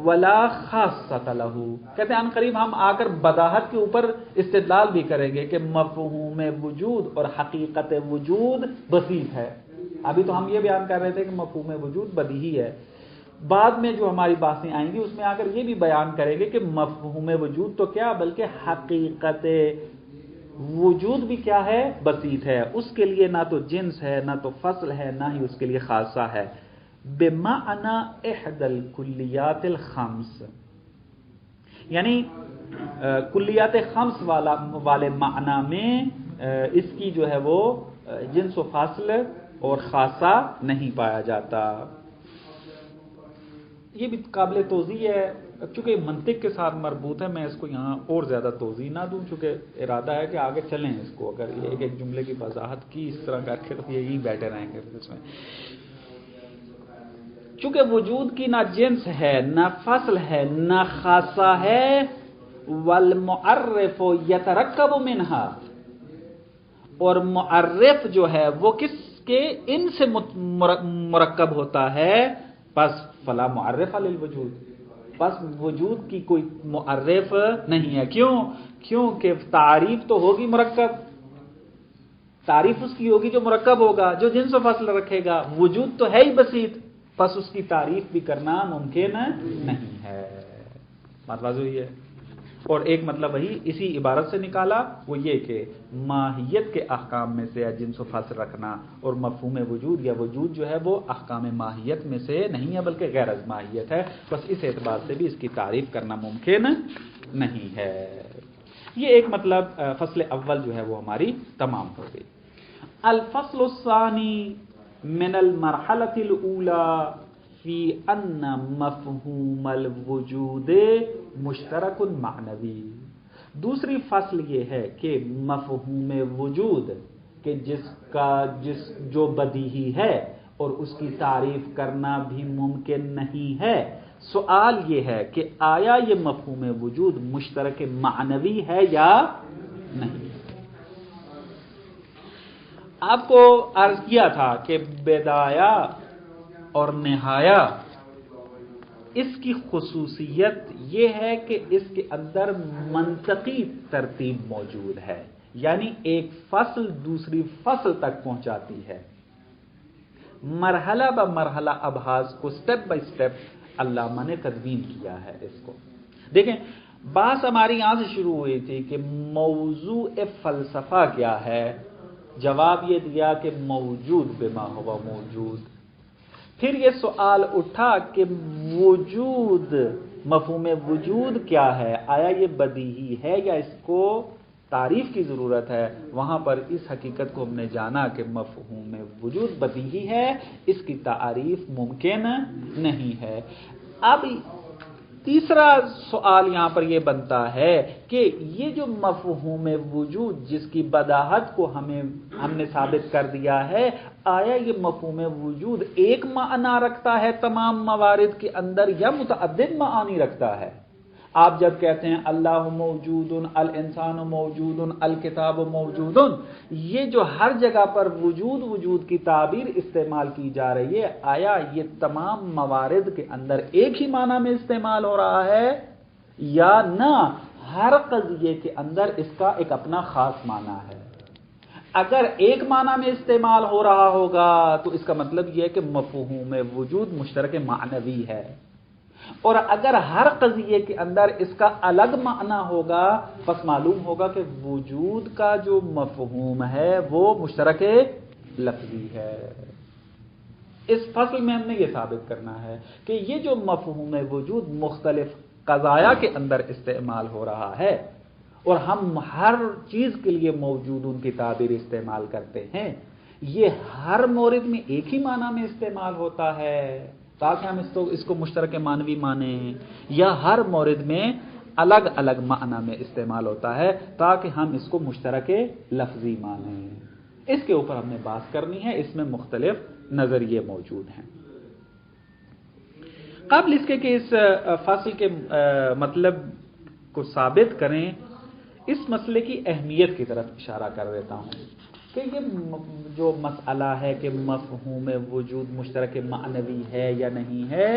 ولا خاصۃ لہ. کہتے ہیں ان قریب ہم آ کر بداہت کے اوپر استدلال بھی کریں گے کہ مفہوم وجود اور حقیقت وجود بسیط ہے. ابھی تو ہم یہ بیان کر رہے تھے کہ مفہوم وجود بدیہی ہے. بعد میں جو ہماری باتیں آئیں گی اس میں آ کر یہ بھی بیان کریں گے کہ مفہوم وجود تو کیا بلکہ حقیقت وجود بھی کیا ہے، بسیط ہے. اس کے لیے نہ تو جنس ہے، نہ تو فصل ہے، نہ ہی اس کے لیے خاصہ ہے. بمعنی احد الکلیات الخمس، یعنی کلیات خمس والے معنی میں اس کی جو ہے وہ جنس و فاصل اور خاصہ نہیں پایا جاتا. یہ بھی قابل توضیح ہے، چونکہ منطق کے ساتھ مربوط ہے میں اس کو یہاں اور زیادہ توضیح نہ دوں، چونکہ ارادہ ہے کہ آگے چلیں اس کو. اگر یہ ایک جملے کی وضاحت کی اس طرح کر کے تو یہی بیٹھے رہیں گے اس میں. چونکہ وجود کی نہ جنس ہے، نہ فصل ہے، نہ خاصہ ہے، والمعرف یترکب منہا، اور معرف جو ہے وہ کس کے ان سے مرکب ہوتا ہے، پس فلا معرف للوجود، پس وجود کی کوئی معرف نہیں ہے. کیونکہ تعریف تو ہوگی مرکب، تعریف اس کی ہوگی جو مرکب ہوگا، جو جنس و فصل رکھے گا. وجود تو ہے ہی بسیط، پس اس کی تعریف بھی کرنا ممکن نہیں ہے. بات واضح ہوئی ہے. اور ایک مطلب وہی اسی عبارت سے نکالا، وہ یہ کہ ماہیت کے احکام میں سے جنس و فصل رکھنا، اور مفہوم وجود یا وجود جو ہے وہ احکام ماہیت میں سے نہیں ہے بلکہ غیر از ماہیت ہے. بس اس اعتبار سے بھی اس کی تعریف کرنا ممکن نہیں ہے. یہ ایک مطلب فصل اول جو ہے وہ ہماری تمام ہو گئی. الفصل الثانی من المرحلة الأولى فی ان مفہوم الوجود مشترک معنوی. دوسری فصل یہ ہے کہ مفہوم وجود کہ جو بدیہی ہے اور اس کی تعریف کرنا بھی ممکن نہیں ہے. سوال یہ ہے کہ آیا یہ مفہوم وجود مشترک معنوی ہے یا نہیں. آپ کو عرض کیا تھا کہ بدایہ اور نہایہ اس کی خصوصیت یہ ہے کہ اس کے اندر منطقی ترتیب موجود ہے، یعنی ایک فصل دوسری فصل تک پہنچاتی ہے. مرحلہ بمرحلہ ابحاث کو سٹیپ بائی سٹیپ علامہ نے تدوین کیا ہے. اس کو دیکھیں، بات ہماری یہاں سے شروع ہوئی تھی کہ موضوع فلسفہ کیا ہے. جواب یہ دیا کہ موجود بما ہوا موجود. پھر یہ سوال اٹھا کہ وجود، مفہوم وجود کیا ہے، آیا یہ بدیہی ہے یا اس کو تعریف کی ضرورت ہے، وہاں پر اس حقیقت کو ہم نے جانا کہ مفہوم وجود بدیہی ہے، اس کی تعریف ممکن نہیں ہے۔ اب تیسرا سوال یہاں پر یہ بنتا ہے کہ یہ جو مفہوم وجود جس کی بداہت کو ہم نے ثابت کر دیا ہے، آیا یہ مفہوم وجود ایک معنی رکھتا ہے تمام موارد کے اندر یا متعدد معانی رکھتا ہے؟ آپ جب کہتے ہیں اللہ موجود، الانسان موجود، الکتاب موجود، یہ جو ہر جگہ پر وجود کی تعبیر استعمال کی جا رہی ہے، آیا یہ تمام موارد کے اندر ایک ہی معنی میں استعمال ہو رہا ہے یا نہ ہر قضیے کے اندر اس کا ایک اپنا خاص معنی ہے؟ اگر ایک معنی میں استعمال ہو رہا ہوگا تو اس کا مطلب یہ ہے کہ مفہوم وجود مشترک معنوی ہے، اور اگر ہر قضیے کے اندر اس کا الگ معنی ہوگا پس معلوم ہوگا کہ وجود کا جو مفہوم ہے وہ مشترک لفظی ہے۔ اس فصل میں ہم نے یہ ثابت کرنا ہے کہ یہ جو مفہوم وجود مختلف قضایا کے اندر استعمال ہو رہا ہے، اور ہم ہر چیز کے لیے موجود ان کی تعبیر استعمال کرتے ہیں، یہ ہر مورد میں ایک ہی معنی میں استعمال ہوتا ہے تاکہ ہم اس کو مشترک معنوی مانیں، یا ہر مورد میں الگ الگ معنی میں استعمال ہوتا ہے تاکہ ہم اس کو مشترک لفظی مانیں؟ اس کے اوپر ہم نے بات کرنی ہے، اس میں مختلف نظریے موجود ہیں۔ قبل اس کے کہ اس فصل کے مطلب کو ثابت کریں، اس مسئلے کی اہمیت کی طرف اشارہ کر دیتا ہوں کہ یہ جو مسئلہ ہے کہ مفہوم وجود مشترک معنوی ہے یا نہیں ہے،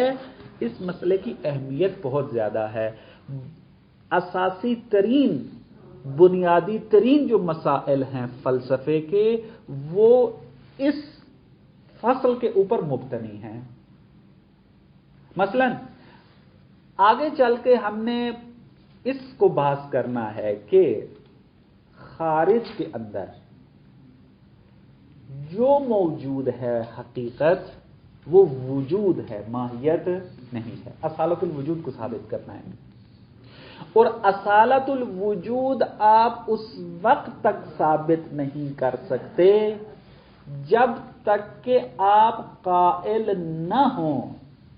اس مسئلے کی اہمیت بہت زیادہ ہے۔ اساسی ترین، بنیادی ترین جو مسائل ہیں فلسفے کے، وہ اس فصل کے اوپر مبتنی ہیں۔ مثلا آگے چل کے ہم نے اس کو بحث کرنا ہے کہ خارج کے اندر جو موجود ہے حقیقت وہ وجود ہے، ماہیت نہیں ہے۔ اصالت الوجود کو ثابت کرنا ہے، اور اصالت الوجود آپ اس وقت تک ثابت نہیں کر سکتے جب تک کہ آپ قائل نہ ہوں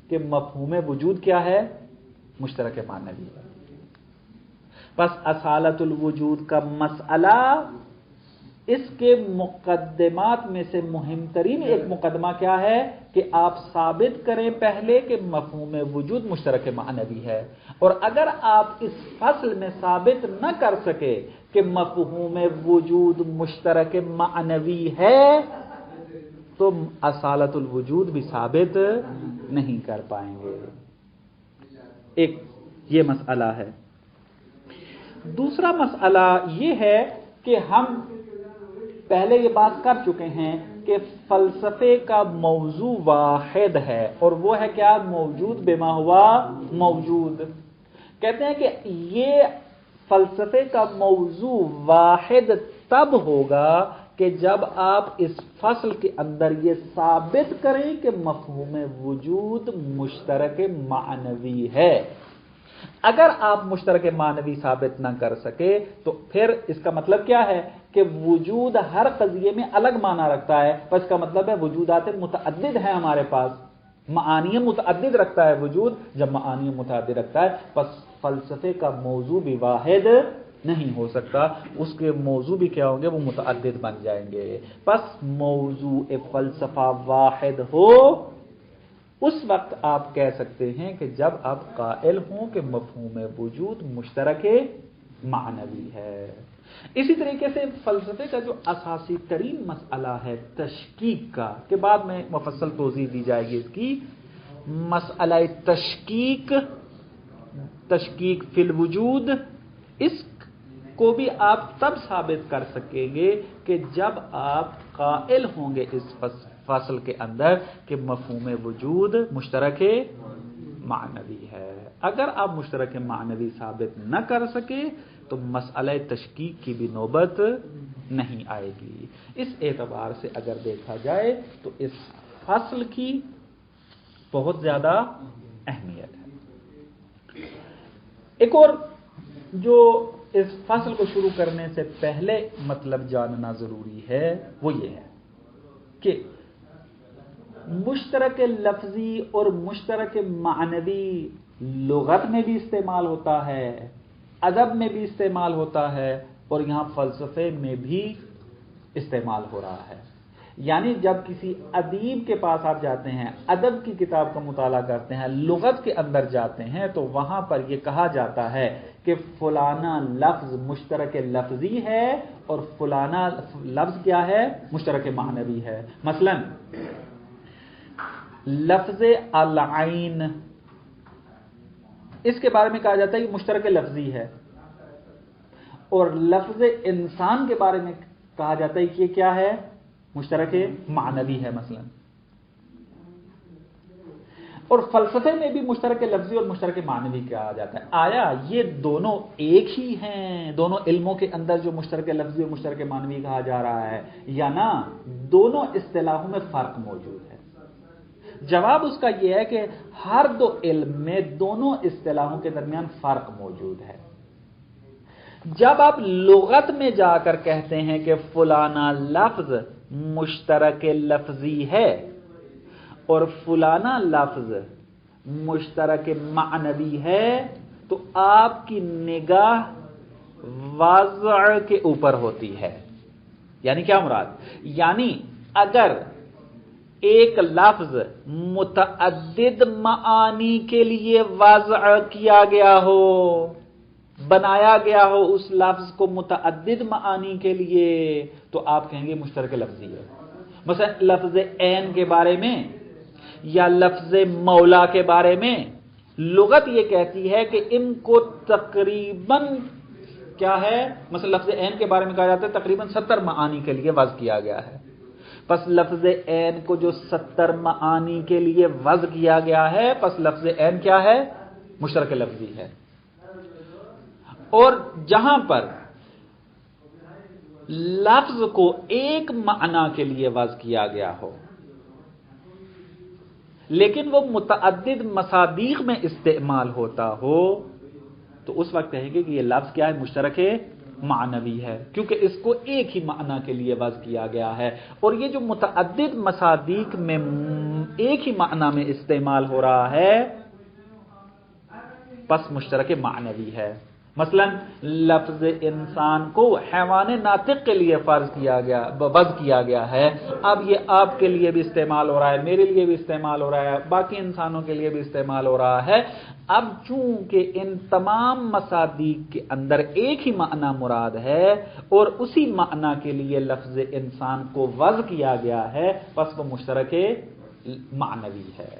کہ مفہوم وجود کیا ہے؟ مشترک معنوی ہے۔ پس اصالت الوجود کا مسئلہ، اس کے مقدمات میں سے مہم ترین ایک مقدمہ کیا ہے کہ آپ ثابت کریں پہلے کہ مفہوم وجود مشترک معنوی ہے، اور اگر آپ اس فصل میں ثابت نہ کر سکے کہ مفہوم وجود مشترک معنوی ہے تو اصالت الوجود بھی ثابت نہیں کر پائیں گے۔ ایک یہ مسئلہ ہے۔ دوسرا مسئلہ یہ ہے کہ ہم پہلے یہ بات کر چکے ہیں کہ فلسفے کا موضوع واحد ہے، اور وہ ہے کیا؟ موجود بما ہوا موجود۔ کہتے ہیں کہ یہ فلسفے کا موضوع واحد تب ہوگا کہ جب آپ اس فصل کے اندر یہ ثابت کریں کہ مفہوم وجود مشترک معنوی ہے۔ اگر آپ مشترک معنوی ثابت نہ کر سکے تو پھر اس کا مطلب کیا ہے کہ وجود ہر قضیے میں الگ معنی رکھتا ہے، پس اس کا مطلب ہے وجودات متعدد ہیں ہمارے پاس، معانی متعدد رکھتا ہے وجود۔ جب معانی متعدد رکھتا ہے پس فلسفے کا موضوع بھی واحد نہیں ہو سکتا، اس کے موضوع بھی کیا ہوں گے؟ وہ متعدد بن جائیں گے۔ پس موضوع فلسفہ واحد ہو اس وقت آپ کہہ سکتے ہیں کہ جب آپ قائل ہوں کہ مفہوم وجود مشترک معنوی ہے۔ اسی طریقے سے فلسفے کا جو اساسی ترین مسئلہ ہے تشکیک کا، کہ بعد میں مفصل توضیح دی جائے گی اس کی، مسئلہ تشکیک فی الوجود، اس کو بھی آپ تب ثابت کر سکیں گے کہ جب آپ قائل ہوں گے اس فصل کے اندر کہ مفہوم وجود مشترک معنوی ہے۔ اگر آپ مشترک معنوی ثابت نہ کر سکے تو مسئلہ تشکیک کی بھی نوبت نہیں آئے گی۔ اس اعتبار سے اگر دیکھا جائے تو اس فصل کی بہت زیادہ اہمیت ہے۔ ایک اور جو اس فصل کو شروع کرنے سے پہلے مطلب جاننا ضروری ہے وہ یہ ہے کہ مشترک لفظی اور مشترک معنوی لغت میں بھی استعمال ہوتا ہے، ادب میں بھی استعمال ہوتا ہے، اور یہاں فلسفے میں بھی استعمال ہو رہا ہے۔ یعنی جب کسی ادیب کے پاس آپ جاتے ہیں، ادب کی کتاب کا مطالعہ کرتے ہیں، لغت کے اندر جاتے ہیں، تو وہاں پر یہ کہا جاتا ہے کہ فلانا لفظ مشترک لفظی ہے اور فلانا لفظ کیا ہے؟ مشترک معنوی ہے۔ مثلا لفظ العین، اس کے بارے میں کہا جاتا ہے کہ مشترک لفظی ہے، اور لفظ انسان کے بارے میں کہا جاتا ہے کہ یہ کیا ہے؟ مشترک معنوی ہے مثلا۔ اور فلسفے میں بھی مشترک لفظی اور مشترک معنوی کہا جاتا ہے۔ آیا یہ دونوں ایک ہی ہیں، دونوں علموں کے اندر جو مشترک لفظی اور مشترک معنوی کہا جا رہا ہے، یا نہ دونوں اصطلاحوں میں فرق موجود ہے؟ جواب اس کا یہ ہے کہ ہر دو علم میں دونوں اصطلاحوں کے درمیان فرق موجود ہے۔ جب آپ لغت میں جا کر کہتے ہیں کہ فلانا لفظ مشترک لفظی ہے اور فلانا لفظ مشترک معنوی ہے، تو آپ کی نگاہ وضع کے اوپر ہوتی ہے۔ یعنی کیا مراد؟ یعنی اگر ایک لفظ متعدد معانی کے لیے وضع کیا گیا ہو، بنایا گیا ہو اس لفظ کو متعدد معانی کے لیے، تو آپ کہیں گے مشترک لفظی ہے۔ مثلا لفظ عین کے بارے میں یا لفظ مولا کے بارے میں لغت یہ کہتی ہے کہ ان کو تقریباً کیا ہے؟ مثلا لفظ عین کے بارے میں کہا جاتا ہے تقریباً 70 معانی کے لیے وضع کیا گیا ہے۔ پس لفظ عین کو جو 70 معانی کے لیے وضع کیا گیا ہے، پس لفظ عین کیا ہے؟ مشترک لفظی ہے۔ اور جہاں پر لفظ کو ایک معنی کے لیے وضع کیا گیا ہو لیکن وہ متعدد مصادیق میں استعمال ہوتا ہو، تو اس وقت کہیں گے کہ یہ لفظ کیا ہے؟ مشترک معنوی ہے، کیونکہ اس کو ایک ہی معنی کے لیے وضع کیا گیا ہے۔ اور یہ جو متعدد مصادیق میں ایک ہی معنی میں استعمال ہو رہا ہے، پس مشترک معنوی ہے۔ مثلا لفظ انسان کو حیوان ناطق کے لیے فرض کیا گیا، وضع کیا گیا ہے، اب یہ آپ کے لیے بھی استعمال ہو رہا ہے، میرے لیے بھی استعمال ہو رہا ہے، باقی انسانوں کے لیے بھی استعمال ہو رہا ہے۔ اب چونکہ ان تمام مصادیق کے اندر ایک ہی معنی مراد ہے اور اسی معنی کے لیے لفظ انسان کو وضع کیا گیا ہے، پس وہ مشترک معنوی ہے۔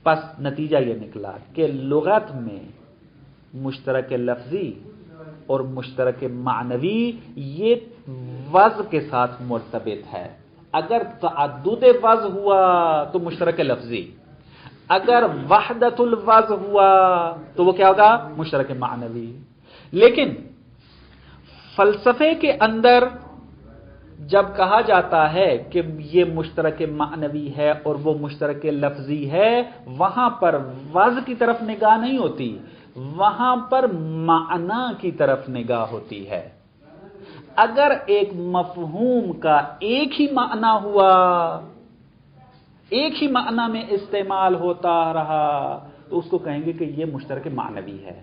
پس نتیجہ یہ نکلا کہ لغت میں مشترک لفظی اور مشترک معنوی یہ وضع کے ساتھ مرتبط ہے۔ اگر تعدد وضع ہوا تو مشترک لفظی، اگر وحدت الوضع ہوا تو وہ کیا ہوگا؟ مشترک معنوی۔ لیکن فلسفے کے اندر جب کہا جاتا ہے کہ یہ مشترک معنوی ہے اور وہ مشترک لفظی ہے، وہاں پر وضع کی طرف نگاہ نہیں ہوتی، وہاں پر معنی کی طرف نگاہ ہوتی ہے۔ اگر ایک مفہوم کا ایک ہی معنی ہوا، ایک ہی معنی میں استعمال ہوتا رہا، تو اس کو کہیں گے کہ یہ مشترک معنوی ہے۔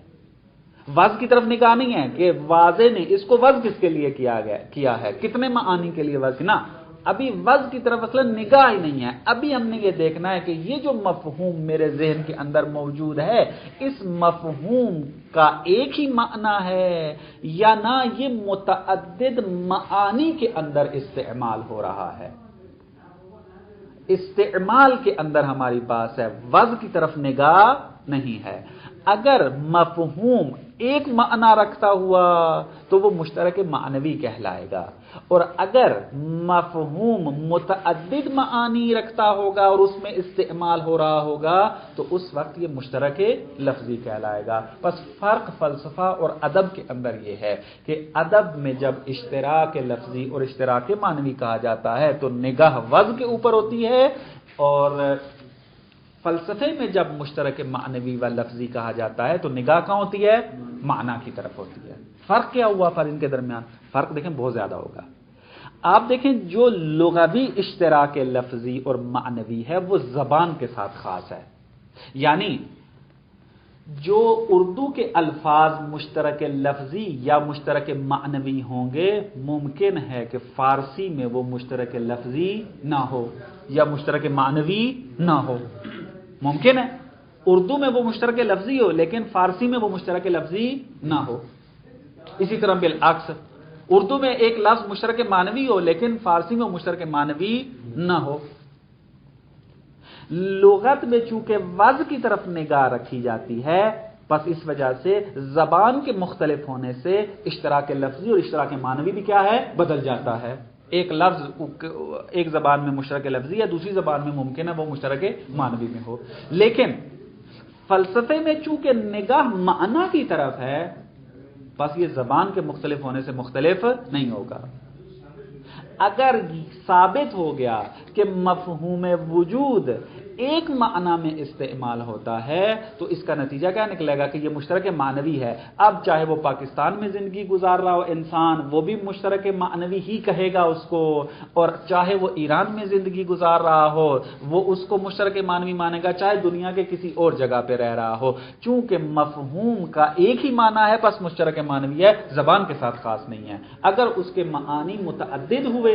وضع کی طرف نگاہ نہیں ہے کہ واضح نے اس کو وضع کس کے لیے کیا ہے، کتنے معانی کے لیے وضع نا، ابھی وضع کی طرف اصلا نگاہ ہی نہیں ہے۔ ابھی ہم نے یہ دیکھنا ہے کہ یہ جو مفہوم میرے ذہن کے اندر موجود ہے، اس مفہوم کا ایک ہی معنی ہے یا نہ یہ متعدد معانی کے اندر استعمال ہو رہا ہے۔ استعمال کے اندر ہماری بات ہے، وضع کی طرف نگاہ نہیں ہے۔ اگر مفہوم ایک معنی رکھتا ہوا تو وہ مشترک معنوی کہلائے گا، اور اگر مفہوم متعدد معانی رکھتا ہوگا اور اس میں استعمال ہو رہا ہوگا تو اس وقت یہ مشترک لفظی کہلائے گا۔ بس فرق فلسفہ اور ادب کے اندر یہ ہے کہ ادب میں جب اشتراک لفظی اور اشتراک معنوی کہا جاتا ہے تو نگاہ وضع کے اوپر ہوتی ہے، اور فلسفے میں جب مشترک معنوی و لفظی کہا جاتا ہے تو نگاہ کہاں ہوتی ہے؟ معنی کی طرف ہوتی ہے۔ فرق کیا ہوا ان کے درمیان؟ فرق دیکھیں بہت زیادہ ہوگا۔ آپ دیکھیں جو لغوی اشتراک لفظی اور معنوی ہے وہ زبان کے ساتھ خاص ہے، یعنی جو اردو کے الفاظ مشترک لفظی یا مشترک معنوی ہوں گے، ممکن ہے کہ فارسی میں وہ مشترک لفظی نہ ہو یا مشترک معنوی نہ ہو، ممکن ہے اردو میں وہ مشترک لفظی ہو لیکن فارسی میں وہ مشترک لفظی نہ ہو۔ اسی طرح بالعکس اردو میں ایک لفظ مشترک معنوی ہو لیکن فارسی میں وہ مشترک معنوی نہ ہو۔ لغت میں چونکہ وضع کی طرف نگاہ رکھی جاتی ہے، بس اس وجہ سے زبان کے مختلف ہونے سے اشتراک لفظی اور اشتراک معنوی بھی کیا ہے؟ بدل جاتا ہے۔ ایک لفظ ایک زبان میں مشترک لفظی ہے، دوسری زبان میں ممکن ہے وہ مشترک معنوی میں ہو، لیکن فلسفے میں چونکہ نگاہ معنی کی طرف ہے، بس یہ زبان کے مختلف ہونے سے مختلف نہیں ہوگا۔ اگر ثابت ہو گیا کہ مفہوم وجود ایک معنی میں استعمال ہوتا ہے تو اس کا نتیجہ کیا نکلے گا کہ یہ مشترک معنوی ہے۔ اب چاہے وہ پاکستان میں زندگی گزار رہا ہو انسان، وہ بھی مشترک معنوی ہی کہے گا اس کو، اور چاہے وہ ایران میں زندگی گزار رہا ہو وہ اس کو مشترک معنوی مانے گا، چاہے دنیا کے کسی اور جگہ پہ رہ رہا ہو، چونکہ مفہوم کا ایک ہی معنی ہے بس مشترک معنوی ہے، زبان کے ساتھ خاص نہیں ہے۔ اگر اس کے معانی متعدد ہوئے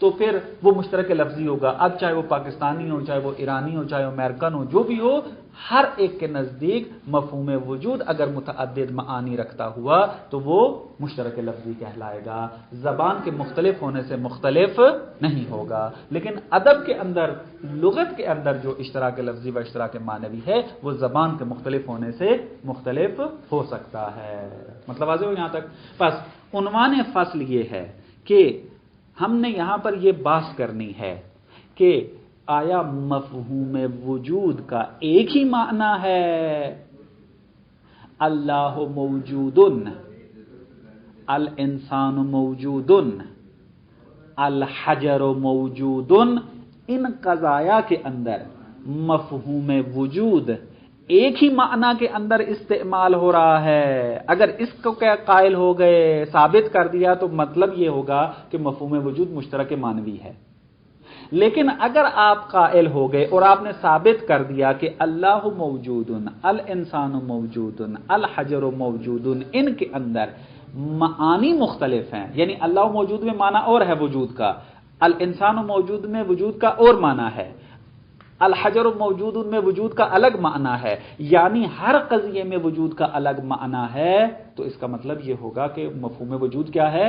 تو پھر وہ مشترک لفظی ہوگا۔ اب چاہے وہ پاکستانی ہو، چاہے وہ ایرانی ہو، چاہے وہ امریکن ہو، جو بھی ہو، ہر ایک کے نزدیک مفہوم وجود اگر متعدد معانی رکھتا ہوا تو وہ مشترک لفظی کہلائے گا، زبان کے مختلف ہونے سے مختلف نہیں ہوگا۔ لیکن ادب کے اندر، لغت کے اندر جو اشتراک لفظی و اشتراک معنوی ہے وہ زبان کے مختلف ہونے سے مختلف ہو سکتا ہے۔ مطلب واضح ہو یہاں تک؟ بس عنوان فصل یہ ہے کہ ہم نے یہاں پر یہ بحث کرنی ہے کہ آیا مفہوم وجود کا ایک ہی معنی ہے؟ اللہ موجود، الانسان موجود، الحجر موجود، ان قضایا کے اندر مفہوم وجود ایک ہی معنی کے اندر استعمال ہو رہا ہے۔ اگر اس کو کیا قائل ہو گئے، ثابت کر دیا، تو مطلب یہ ہوگا کہ مفہوم وجود مشترک معنوی ہے۔ لیکن اگر آپ قائل ہو گئے اور آپ نے ثابت کر دیا کہ اللہ موجود، الانسان موجود، الحجر موجود، ان کے اندر معانی مختلف ہیں، یعنی اللہ موجود میں معنی اور ہے وجود کا، الانسان موجود میں وجود کا اور معنی ہے، الحجر موجود میں وجود کا الگ معنی ہے، یعنی ہر قضیے میں وجود کا الگ معنی ہے، تو اس کا مطلب یہ ہوگا کہ مفہوم وجود کیا ہے؟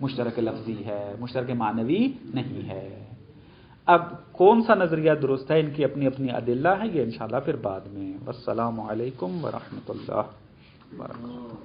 مشترک لفظی ہے، مشترک معنوی نہیں ہے۔ اب کون سا نظریہ درست ہے، ان کی اپنی اپنی ادلہ ہیں، یہ انشاءاللہ پھر بعد میں۔ والسلام علیکم ورحمۃ اللہ وبرکاتہ۔